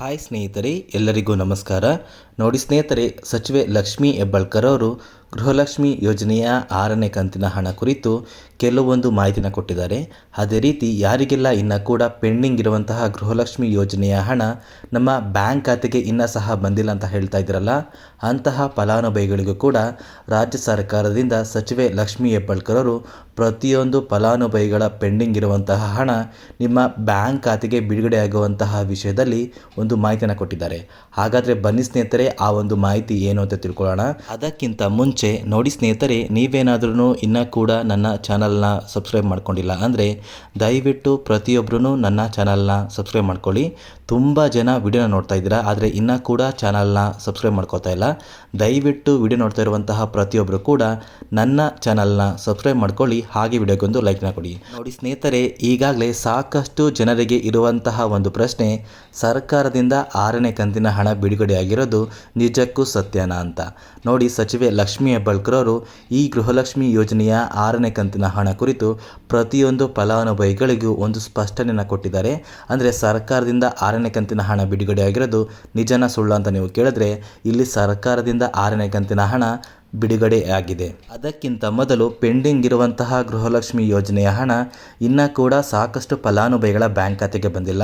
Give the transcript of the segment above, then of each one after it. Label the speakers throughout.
Speaker 1: Hi ಸ್ನೇಹಿತರೆ, ಎಲ್ಲರಿಗೂ ನಮಸ್ಕಾರ. ನೋಡಿ ಸ್ನೇಹಿತರೆ, ಸಚಿವೆ ಲಕ್ಷ್ಮೀ ಹೆಬ್ಬಾಳ್ಕರ್ ಅವರು ಗೃಹಲಕ್ಷ್ಮಿ ಯೋಜನೆಯ 6ನೇ ಕಂತಿನ ಹಣ ಕುರಿತು ಕೆಲವೊಂದು ಮಾಹಿತಿನ ಕೊಟ್ಟಿದ್ದಾರೆ. ಅದೇ ರೀತಿ ಯಾರಿಗೆಲ್ಲ ಇನ್ನೂ ಕೂಡ ಪೆಂಡಿಂಗ್ ಇರುವಂತಹ ಗೃಹಲಕ್ಷ್ಮಿ ಯೋಜನೆಯ ಹಣ ನಮ್ಮ ಬ್ಯಾಂಕ್ ಖಾತೆಗೆ ಇನ್ನೂ ಸಹ ಬಂದಿಲ್ಲ ಅಂತ ಹೇಳ್ತಾ ಇದ್ದೀರಲ್ಲ, ಅಂತಹ ಫಲಾನುಭವಿಗಳಿಗೂ ಕೂಡ ರಾಜ್ಯ ಸರ್ಕಾರದಿಂದ ಸಚಿವೆ ಲಕ್ಷ್ಮೀ ಹೆಬ್ಬಾಳ್ಕರ್ ಅವರು ಪ್ರತಿಯೊಂದು ಫಲಾನುಭವಿಗಳ ಪೆಂಡಿಂಗ್ ಇರುವಂತಹ ಹಣ ನಿಮ್ಮ ಬ್ಯಾಂಕ್ ಖಾತೆಗೆ ಬಿಡುಗಡೆ ಆಗುವಂತಹ ವಿಷಯದಲ್ಲಿ ಒಂದು ಮಾಹಿತಿಯನ್ನು ಕೊಟ್ಟಿದ್ದಾರೆ. ಹಾಗಾದರೆ ಬನ್ನಿ ಸ್ನೇಹಿತರೆ, ಆ ಒಂದು ಮಾಹಿತಿ ಏನು ಅಂತ ತಿಳ್ಕೊಳ್ಳೋಣ. ಅದಕ್ಕಿಂತ ಮುಂಚೆ ನೋಡಿ ಸ್ನೇಹಿತರೆ, ನೀವೇನಾದ್ರೂ ಇನ್ನೂ ಕೂಡ ನನ್ನ ಚಾನಲ್ನ ಸಬ್ಸ್ಕ್ರೈಬ್ ಮಾಡ್ಕೊಂಡಿಲ್ಲ ಅಂದರೆ ದಯವಿಟ್ಟು ಪ್ರತಿಯೊಬ್ಬರೂ ನನ್ನ ಚಾನಲ್ನ ಸಬ್ಸ್ಕ್ರೈಬ್ ಮಾಡ್ಕೊಳ್ಳಿ. ತುಂಬ ಜನ ವಿಡಿಯೋನ ನೋಡ್ತಾ ಇದ್ದೀರಾ, ಆದರೆ ಇನ್ನೂ ಕೂಡ ಚಾನಲ್ನ ಸಬ್ಸ್ಕ್ರೈಬ್ ಮಾಡ್ಕೋತಾ ಇಲ್ಲ. ದಯವಿಟ್ಟು ವಿಡಿಯೋ ನೋಡ್ತಾ ಇರುವಂತಹ ಪ್ರತಿಯೊಬ್ಬರು ಕೂಡ ನನ್ನ ಚಾನಲ್ನ ಸಬ್ಸ್ಕ್ರೈಬ್ ಮಾಡ್ಕೊಳ್ಳಿ, ಹಾಗೆ ವಿಡಿಯೋಗೊಂದು ಲೈಕ್ನ ಕೊಡಿ. ನೋಡಿ ಸ್ನೇಹಿತರೆ, ಈಗಾಗಲೇ ಸಾಕಷ್ಟು ಜನರಿಗೆ ಇರುವಂತಹ ಒಂದು ಪ್ರಶ್ನೆ, ಸರ್ಕಾರದಿಂದ 6ನೇ ಕಂತಿನ ಹಣ ಬಿಡುಗಡೆಯಾಗಿರೋದು ನಿಜಕ್ಕೂ ಸತ್ಯನಾ ಅಂತ. ನೋಡಿ, ಸಚಿವೆ ಲಕ್ಷ್ಮೀ ಹೆಬ್ಬಾಳ್ಕರ್ ಅವರು ಈ ಗೃಹಲಕ್ಷ್ಮಿ ಯೋಜನೆಯ 6ನೇ ಕಂತಿನ ಹಣ ಕುರಿತು ಪ್ರತಿಯೊಂದು ಫಲಾನುಭವಿಗಳಿಗೂ ಒಂದು ಸ್ಪಷ್ಟನೆಯನ್ನು ಕೊಟ್ಟಿದ್ದಾರೆ. ಅಂದರೆ ಸರ್ಕಾರದಿಂದ 6ನೇ ಕಂತಿನ ಹಣ ಬಿಡುಗಡೆಯಾಗಿರೋದು ನಿಜನ ಸುಳ್ಳು ಅಂತ ನೀವು ಕೇಳಿದ್ರೆ, ಇಲ್ಲಿ ಸರ್ಕಾರದಿಂದ 6ನೇ ಕಂತಿನ ಹಣ ಬಿಡುಗಡೆಯಾಗಿದೆ. ಅದಕ್ಕಿಂತ ಮೊದಲು ಪೆಂಡಿಂಗ್ ಇರುವಂತಹ ಗೃಹಲಕ್ಷ್ಮಿ ಯೋಜನೆಯ ಹಣ ಇನ್ನೂ ಕೂಡ ಸಾಕಷ್ಟು ಫಲಾನುಭವಿಗಳ ಬ್ಯಾಂಕ್ ಖಾತೆಗೆ ಬಂದಿಲ್ಲ.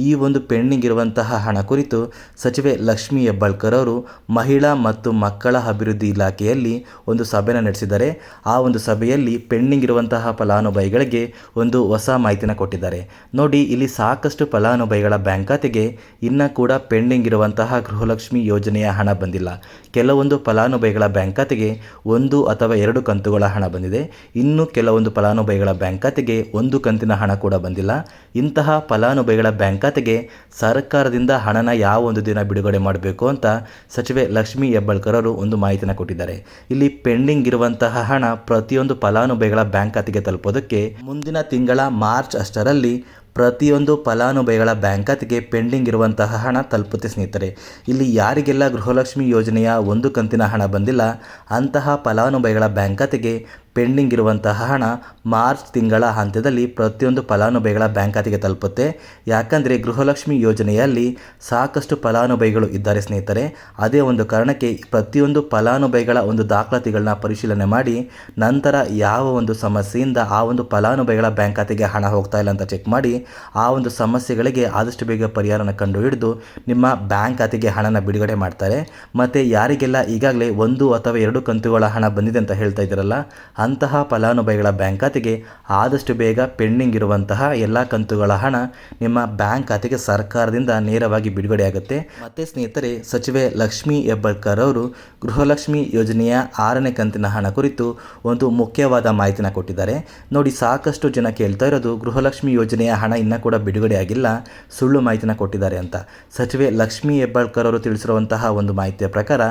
Speaker 1: ಈ ಒಂದು ಪೆಂಡಿಂಗ್ ಇರುವಂತಹ ಹಣ ಕುರಿತು ಸಚಿವೆ ಲಕ್ಷ್ಮೀ ಹೆಬ್ಬಾಳ್ಕರ್ ಅವರು ಮಹಿಳಾ ಮತ್ತು ಮಕ್ಕಳ ಅಭಿವೃದ್ಧಿ ಇಲಾಖೆಯಲ್ಲಿ ಒಂದು ಸಭೆನ ನಡೆಸಿದ್ದಾರೆ. ಆ ಒಂದು ಸಭೆಯಲ್ಲಿ ಪೆಂಡಿಂಗ್ ಇರುವಂತಹ ಫಲಾನುಭವಿಗಳಿಗೆ ಒಂದು ಹೊಸ ಮಾಹಿತಿನ ಕೊಟ್ಟಿದ್ದಾರೆ. ನೋಡಿ, ಇಲ್ಲಿ ಸಾಕಷ್ಟು ಫಲಾನುಭವಿಗಳ ಬ್ಯಾಂಕ್ ಖಾತೆಗೆ ಇನ್ನೂ ಕೂಡ ಪೆಂಡಿಂಗ್ ಇರುವಂತಹ ಗೃಹಲಕ್ಷ್ಮಿ ಯೋಜನೆಯ ಹಣ ಬಂದಿಲ್ಲ. ಕೆಲವೊಂದು ಫಲಾನುಭವಿಗಳ ಬ್ಯಾಂಕ್ ಖಾತೆಗೆ 1 ಅಥವಾ 2 ಕಂತುಗಳ ಹಣ ಬಂದಿದೆ. ಇನ್ನು ಕೆಲವೊಂದು ಫಲಾನುಭವಿಗಳ ಬ್ಯಾಂಕ್ ಖಾತೆಗೆ 1 ಕಂತಿನ ಹಣ ಕೂಡ ಬಂದಿಲ್ಲ. ಇಂತಹ ಫಲಾನುಭವಿಗಳ ಬ್ಯಾಂಕ್ ಖಾತೆಗೆ ಸರ್ಕಾರದಿಂದ ಹಣನ ಯಾವ ಒಂದು ದಿನ ಬಿಡುಗಡೆ ಮಾಡಬೇಕು ಅಂತ ಸಚಿವೆ ಲಕ್ಷ್ಮೀ ಹೆಬ್ಬಾಳ್ಕರ್ ಅವರು ಒಂದು ಮಾಹಿತಿನ ಕೊಟ್ಟಿದ್ದಾರೆ. ಇಲ್ಲಿ ಪೆಂಡಿಂಗ್ ಇರುವಂತಹ ಹಣ ಪ್ರತಿಯೊಂದು ಫಲಾನುಭವಿಗಳ ಬ್ಯಾಂಕ್ ಖಾತೆಗೆ ತಲುಪೋದಕ್ಕೆ ಮುಂದಿನ ತಿಂಗಳ ಮಾರ್ಚ್ ಅಷ್ಟರಲ್ಲಿ ಪ್ರತಿಯೊಂದು ಫಲಾನುಭವಿಗಳ ಬ್ಯಾಂಕ್ ಖಾತೆಗೆ ಪೆಂಡಿಂಗ್ ಇರುವಂತಹ ಹಣ ತಲುಪುತ್ತೆ ಸ್ನೇಹಿತರೆ. ಇಲ್ಲಿ ಯಾರಿಗೆಲ್ಲ ಗೃಹಲಕ್ಷ್ಮಿ ಯೋಜನೆಯ 1 ಕಂತಿನ ಹಣ ಬಂದಿಲ್ಲ, ಅಂತಹ ಫಲಾನುಭವಿಗಳ ಬ್ಯಾಂಕ್ ಖಾತೆಗೆ ಪೆಂಡಿಂಗ್ ಇರುವಂತಹ ಹಣ ಮಾರ್ಚ್ ತಿಂಗಳ ಹಂತದಲ್ಲಿ ಪ್ರತಿಯೊಂದು ಫಲಾನುಭವಿಗಳ ಬ್ಯಾಂಕ್ ಖಾತೆಗೆ ತಲುಪುತ್ತೆ. ಯಾಕಂದರೆ ಗೃಹಲಕ್ಷ್ಮಿ ಯೋಜನೆಯಲ್ಲಿ ಸಾಕಷ್ಟು ಫಲಾನುಭವಿಗಳು ಇದ್ದಾರೆ ಸ್ನೇಹಿತರೆ. ಅದೇ ಒಂದು ಕಾರಣಕ್ಕೆ ಪ್ರತಿಯೊಂದು ಫಲಾನುಭವಿಗಳ ಒಂದು ದಾಖಲಾತಿಗಳನ್ನ ಪರಿಶೀಲನೆ ಮಾಡಿ ನಂತರ ಯಾವ ಒಂದು ಸಮಸ್ಯೆಯಿಂದ ಆ ಒಂದು ಫಲಾನುಭವಿಗಳ ಬ್ಯಾಂಕ್ ಖಾತೆಗೆ ಹಣ ಹೋಗ್ತಾ ಇಲ್ಲ ಅಂತ ಚೆಕ್ ಮಾಡಿ ಆ ಒಂದು ಸಮಸ್ಯೆಗಳಿಗೆ ಆದಷ್ಟು ಬೇಗ ಪರಿಹಾರನ ಕಂಡುಹಿಡಿದು ನಿಮ್ಮ ಬ್ಯಾಂಕ್ ಖಾತೆಗೆ ಹಣನ ಬಿಡುಗಡೆ ಮಾಡ್ತಾರೆ. ಮತ್ತು ಯಾರಿಗೆಲ್ಲ ಈಗಾಗಲೇ 1 ಅಥವಾ 2 ಕಂತುಗಳ ಹಣ ಬಂದಿದೆ ಅಂತ ಹೇಳ್ತಾ ಇದ್ದೀರಲ್ಲ, ಅಂತಹ ಫಲಾನುಭವಿಗಳ ಬ್ಯಾಂಕ್ ಖಾತೆಗೆ ಆದಷ್ಟು ಬೇಗ ಪೆಂಡಿಂಗ್ ಇರುವಂತಹ ಎಲ್ಲ ಕಂತುಗಳ ಹಣ ನಿಮ್ಮ ಬ್ಯಾಂಕ್ ಖಾತೆಗೆ ಸರ್ಕಾರದಿಂದ ನೇರವಾಗಿ ಬಿಡುಗಡೆಯಾಗುತ್ತೆ. ಮತ್ತು ಸ್ನೇಹಿತರೆ, ಸಚಿವೆ ಲಕ್ಷ್ಮೀ ಹೆಬ್ಬಾಳ್ಕರ್ ಅವರು ಗೃಹಲಕ್ಷ್ಮಿ ಯೋಜನೆಯ 6ನೇ ಕಂತಿನ ಹಣ ಕುರಿತು ಒಂದು ಮುಖ್ಯವಾದ ಮಾಹಿತಿನ ಕೊಟ್ಟಿದ್ದಾರೆ. ನೋಡಿ, ಸಾಕಷ್ಟು ಜನ ಕೇಳ್ತಾ ಇರೋದು ಗೃಹಲಕ್ಷ್ಮಿ ಯೋಜನೆಯ ಹಣ ಇನ್ನೂ ಕೂಡ ಬಿಡುಗಡೆಯಾಗಿಲ್ಲ, ಸುಳ್ಳು ಮಾಹಿತಿನ ಕೊಟ್ಟಿದ್ದಾರೆ ಅಂತ. ಸಚಿವೆ ಲಕ್ಷ್ಮೀ ಹೆಬ್ಬಾಳ್ಕರ್ ಅವರು ತಿಳಿಸಿರುವಂತಹ ಒಂದು ಮಾಹಿತಿಯ ಪ್ರಕಾರ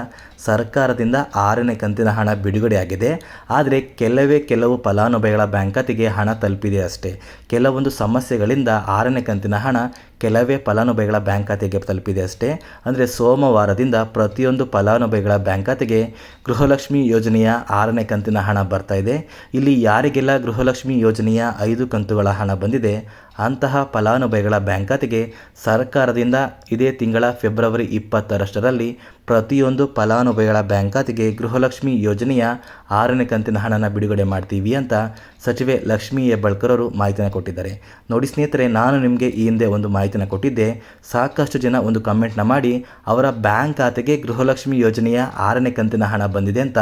Speaker 1: ಸರ್ಕಾರದಿಂದ 6ನೇ ಕಂತಿನ ಹಣ ಬಿಡುಗಡೆಯಾಗಿದೆ. ಆದರೆ ಕೆಲವು ಫಲಾನುಭವಿಗಳ ಬ್ಯಾಂಕ್ ಖಾತೆಗೆ ಹಣ ತಲುಪಿದೆ ಅಷ್ಟೇ. ಕೆಲವೊಂದು ಸಮಸ್ಯೆಗಳಿಂದ 6ನೇ ಕಂತಿನ ಹಣ ಕೆಲವೇ ಫಲಾನುಭವಿಗಳ ಬ್ಯಾಂಕ್ ಖಾತೆಗೆ ತಲುಪಿದೆ ಅಷ್ಟೇ. ಅಂದರೆ ಸೋಮವಾರದಿಂದ ಪ್ರತಿಯೊಂದು ಫಲಾನುಭವಿಗಳ ಬ್ಯಾಂಕ್ ಖಾತೆಗೆ ಗೃಹಲಕ್ಷ್ಮಿ ಯೋಜನೆಯ 6ನೇ ಕಂತಿನ ಹಣ ಬರ್ತಾ ಇದೆ. ಇಲ್ಲಿ ಯಾರಿಗೆಲ್ಲ ಗೃಹಲಕ್ಷ್ಮಿ ಯೋಜನೆಯ 5 ಕಂತುಗಳ ಹಣ ಬಂದಿದೆ ಅಂತಹ ಫಲಾನುಭವಿಗಳ ಬ್ಯಾಂಕ್ ಖಾತೆಗೆ ಸರ್ಕಾರದಿಂದ ಇದೇ ತಿಂಗಳ ಫೆಬ್ರವರಿ 20ರಷ್ಟರಲ್ಲಿ ಪ್ರತಿಯೊಂದು ಫಲಾನುಭವಿಗಳ ಬ್ಯಾಂಕ್ ಖಾತೆಗೆ ಗೃಹಲಕ್ಷ್ಮಿ ಯೋಜನೆಯ 6ನೇ ಕಂತಿನ ಹಣನ ಬಿಡುಗಡೆ ಮಾಡ್ತೀವಿ ಅಂತ ಸಚಿವೆ ಲಕ್ಷ್ಮೀ ಹೆಬ್ಬಾಳ್ಕರ್ ಅವರು ಮಾಹಿತಿನ ಕೊಟ್ಟಿದ್ದಾರೆ. ನೋಡಿ ಸ್ನೇಹಿತರೆ, ನಾನು ನಿಮಗೆ ಈ ಹಿಂದೆ ಒಂದು ಮಾಹಿತಿನ ಕೊಟ್ಟಿದ್ದೆ. ಸಾಕಷ್ಟು ಜನ ಒಂದು ಕಮೆಂಟ್ನ ಮಾಡಿ ಅವರ ಬ್ಯಾಂಕ್ ಖಾತೆಗೆ ಗೃಹಲಕ್ಷ್ಮಿ ಯೋಜನೆಯ 6ನೇ ಕಂತಿನ ಹಣ ಬಂದಿದೆ ಅಂತ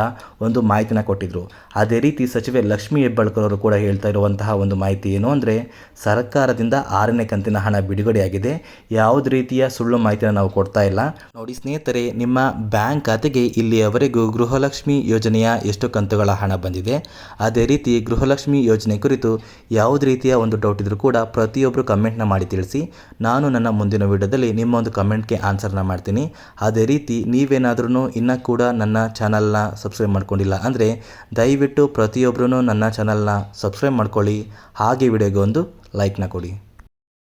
Speaker 1: ಒಂದು ಮಾಹಿತಿನ ಕೊಟ್ಟಿದ್ದರು. ಅದೇ ರೀತಿ ಸಚಿವೆ ಲಕ್ಷ್ಮೀ ಹೆಬ್ಬಾಳ್ಕರ್ ಅವರು ಕೂಡ ಹೇಳ್ತಾ ಇರುವಂತಹ ಒಂದು ಮಾಹಿತಿ ಏನು ಅಂದರೆ, ಸರ್ಕಾರದಿಂದ 6ನೇ ಕಂತಿನ ಹಣ ಬಿಡುಗಡೆಯಾಗಿದೆ, ಯಾವುದೇ ರೀತಿಯ ಸುಳ್ಳು ಮಾಹಿತಿನ ನಾವು ಕೊಡ್ತಾ ಇಲ್ಲ. ನೋಡಿ ಸ್ನೇಹಿತರೆ, ನಿಮ್ಮ ಬ್ಯಾಂಕ್ ಖಾತೆಗೆ ಇಲ್ಲಿಯವರೆಗೂ ಗೃಹಲಕ್ಷ್ಮಿ ಯೋಜನೆಯ ಎಷ್ಟು ಕಂತುಗಳ ಹಣ ಬಂದಿದೆ, ಅದೇ ರೀತಿ ಗೃಹಲಕ್ಷ್ಮಿ ಯೋಜನೆ ಕುರಿತು ಯಾವುದೇ ರೀತಿಯ ಒಂದು ಡೌಟ್ ಇದ್ರೂ ಕೂಡ ಪ್ರತಿಯೊಬ್ಬರು ಕಮೆಂಟ್ನ ಮಾಡಿ ತಿಳಿಸಿ. ನಾನು ನನ್ನ ಮುಂದಿನ ವಿಡಿಯೋದಲ್ಲಿ ನಿಮ್ಮ ಒಂದು ಕಮೆಂಟ್ಗೆ ಆನ್ಸರ್ನ ಮಾಡ್ತೀನಿ. ಅದೇ ರೀತಿ ನೀವೇನಾದ್ರೂ ಇನ್ನೂ ಕೂಡ ನನ್ನ ಚಾನಲ್ನ ಸಬ್ಸ್ಕ್ರೈಬ್ ಮಾಡ್ಕೊಂಡಿಲ್ಲ ಅಂದರೆ ದಯವಿಟ್ಟು ಪ್ರತಿಯೊಬ್ಬರೂ ನನ್ನ ಚಾನಲ್ನ ಸಬ್ಸ್ಕ್ರೈಬ್ ಮಾಡ್ಕೊಳ್ಳಿ, ಹಾಗೆ ವಿಡಿಯೋಗೆ ಒಂದು ಲೈಕ್ನ ಕೊಡಿ.